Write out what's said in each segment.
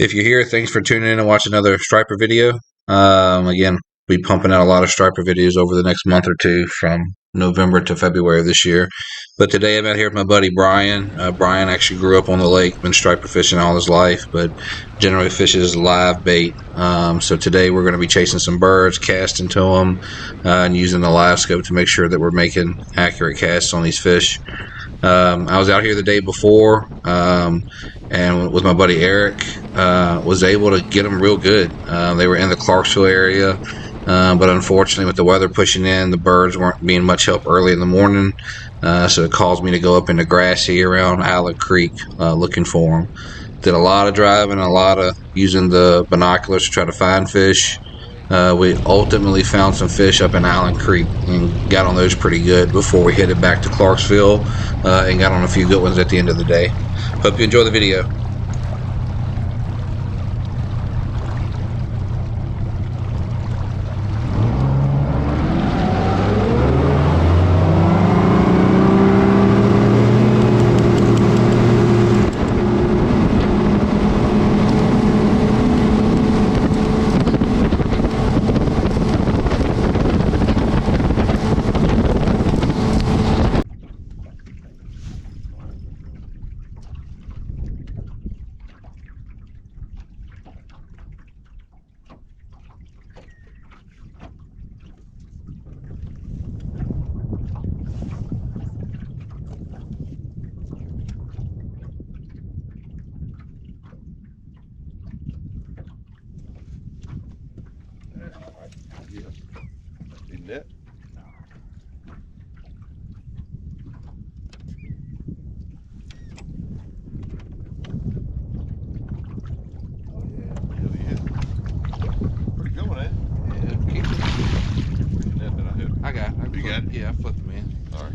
If you're here, thanks for tuning in and watch another Striper video. Again, we'll be pumping out a lot of Striper videos over the next month or two from November to February of this year. But today I'm out here with my buddy Brian. Brian actually grew up on the lake, been striper fishing all his life, but generally fishes live bait. So today we're going to be chasing some birds, casting to them, and using the live scope to make sure that we're making accurate casts on these fish. I was out here the day before, and with my buddy Eric, was able to get them real good. They were in the Clarksville area, but unfortunately with the weather pushing in, the birds weren't being much help early in the morning, so it caused me to go up into Grassy around Allen Creek looking for them. Did a lot of driving, a lot of using the binoculars to try to find fish. We ultimately found some fish up in Allen Creek and got on those pretty good before we headed back to Clarksville, and got on a few good ones at the end of the day. Hope you enjoy the video. Isn't it? Oh yeah, really is. Pretty good one, eh? Yeah, keep it. Nothing I hit. I got it. You got it? Yeah, I flipped them in. All right.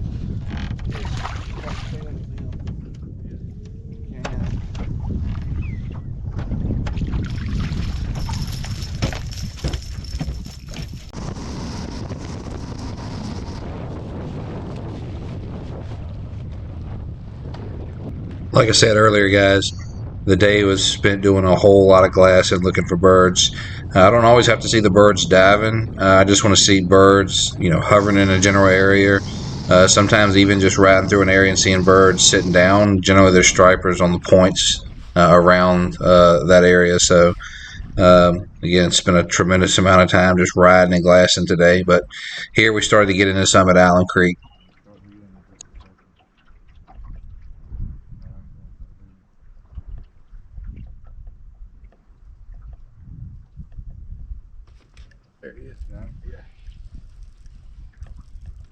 Like I said earlier, guys, the day was spent doing a whole lot of glassing, looking for birds. I don't always have to see the birds diving. I just want to see birds, hovering in a general area. Sometimes even just riding through an area and seeing birds sitting down. Generally, there's stripers on the points around that area. So, again, spent a tremendous amount of time just riding and glassing today. But here we started to get into some at Allen Creek. There he is. Yeah.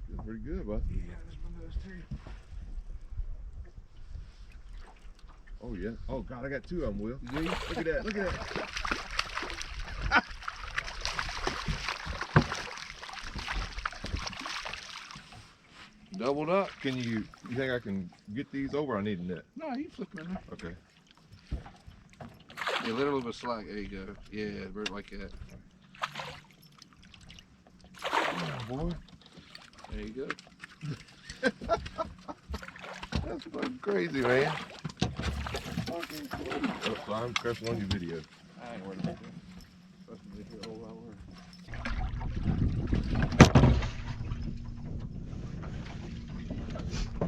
Feels pretty good, bud. Yeah, there's one of those too. Oh yeah. Oh God, I got two of them, Will. Do you? Look at that. Look at that. Doubled up. Can you think I can get these over? I need a net. No, you flip them in there. Okay. Yeah, let a little bit slack. There you go. Yeah, like that. Oh, boy. There you go. That's fucking crazy, man. Fucking cool. Oh, so I'm pressing on your video. I ain't worried about that. Supposed to be here all hour. I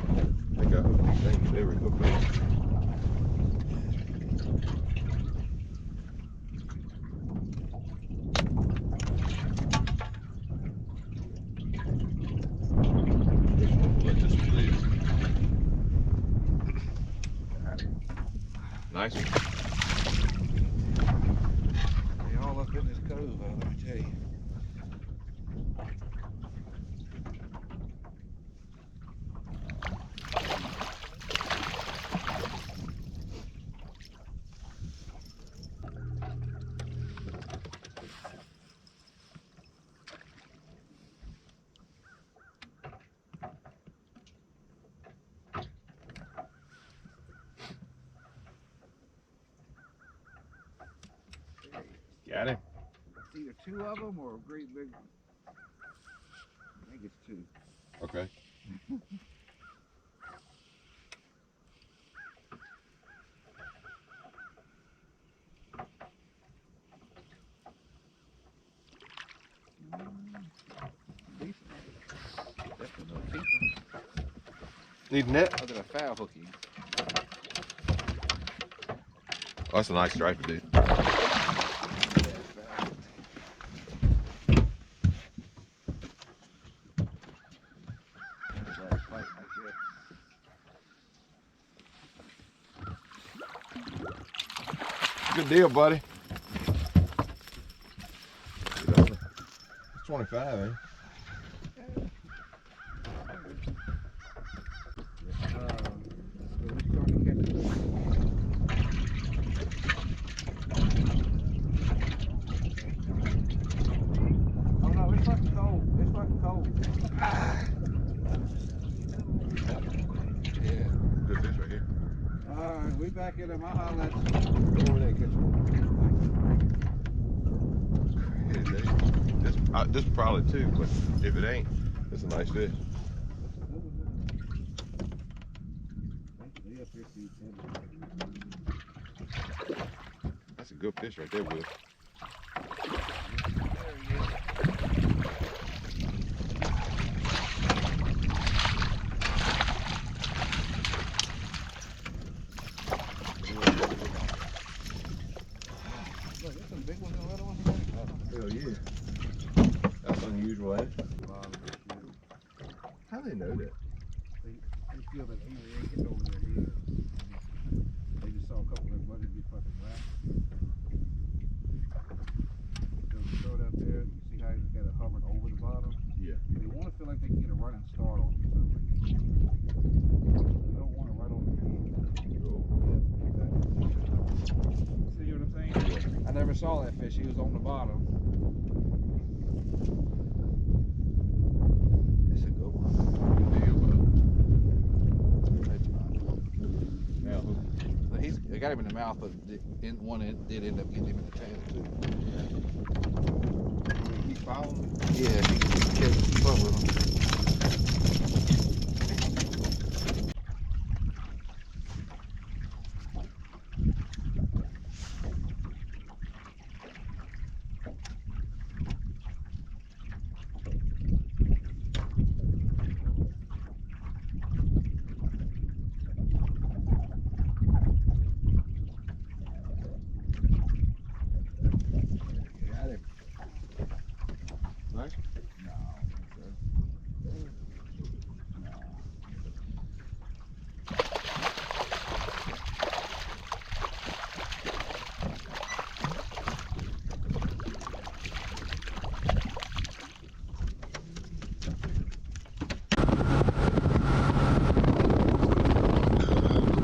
think I hooked these things. They were hooked up. Let this one live. Nice one. They all up in this cove, let me tell you. Got him. It's either two of them or a great big one. I think it's two. Okay. Decent. Definitely no keeper. Need a net? Oh, did I foul hook you? Oh, that's a nice striper, dude. Yeah, foul. Last fight like that. Good deal, buddy. It's 25, eh? Oh no, it's fucking cold. It's fucking cold. Yeah. Good fish right here. Alright, we back in my highlights. Go over there and catch one. Yeah, dude. This probably two, but if it ain't, it's a nice fish. That's a good fish right there, Will. Look, there's some big ones and little ones. Hell yeah. That's unusual, eh? How do they know that? They feel that area ain't getting over their head. They just saw a couple of their buddies get fucking whacked. So they throw it out there, you see how he's got it hovering over the bottom? Yeah. They want to feel like they can get a running start on it for some reason. They don't want it right on their head. See what I'm saying? I never saw that fish, he was on the bottom. It's a good one. Good deal, bud. That's fine. Now, So I got him in the mouth, but one did end up getting him in the tail too. keep following. Yeah, he kept up with him. Got him. Nice. No, I don't think so.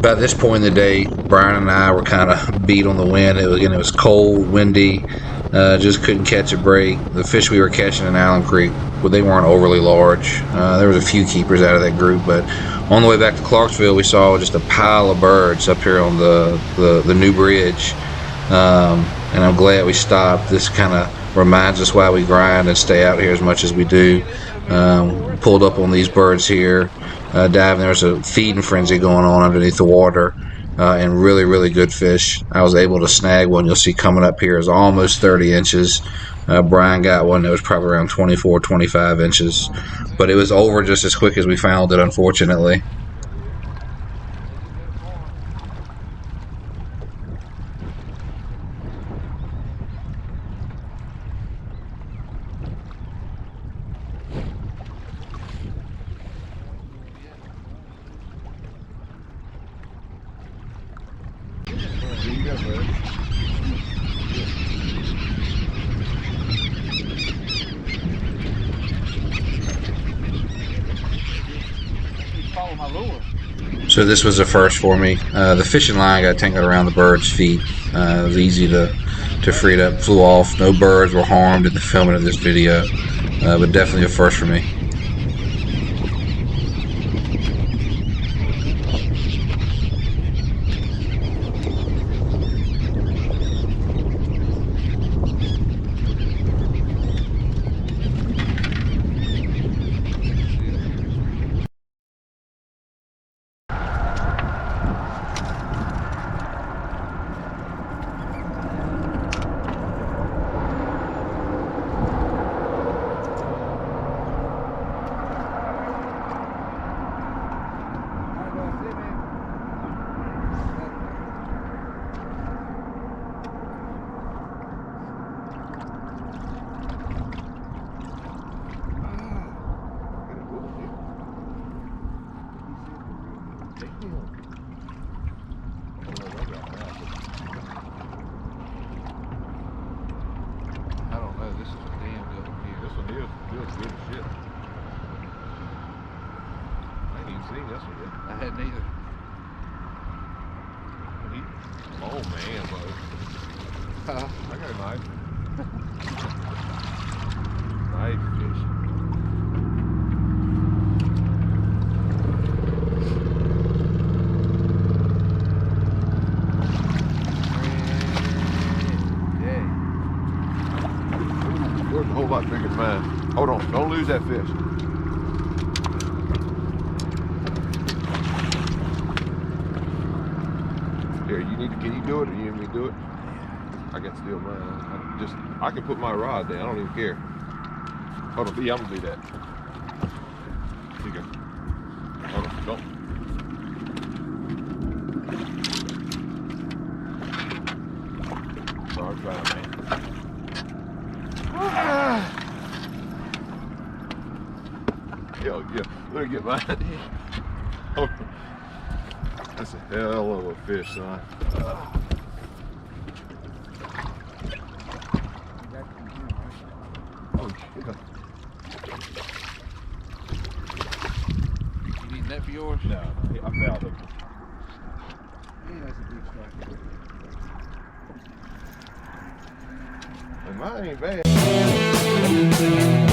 By this point in the day, Brian and I were kind of beat on the wind. It was cold, windy, just couldn't catch a break. The fish we were catching in Allen Creek, well, they weren't overly large. There was a few keepers out of that group, but on the way back to Clarksville, we saw just a pile of birds up here on the new bridge, and I'm glad we stopped. This kind of reminds us why we grind and stay out here as much as we do. Pulled up on these birds here, diving. There was a feeding frenzy going on underneath the water, and really, really good fish. I was able to snag one. You'll see coming up here is almost 30 inches. Brian got one that was probably around 24, 25 inches, but it was over just as quick as we found it, unfortunately. So this was a first for me. The fishing line got tangled around the bird's feet. It was easy to free it up, flew off. No birds were harmed in the filming of this video, but definitely a first for me. I hadn't either. Oh man, bud. I got a knife. Nice fish. Yours is a whole lot bigger than mine. Hold on, don't lose that fish. Here, can you do it or you need me to do it? I can steal mine. I can put my rod down, I don't even care. Hold on, yeah, I'm gonna do that. Here you go. Hold on, don't. Sorry, I'm trying, man. Yo, yeah, let me get mine. Oh, that's a hell of a fish, son. Oh, yeah. You need that for yours? No, I found him. Yeah, that's a big strike. And mine ain't bad.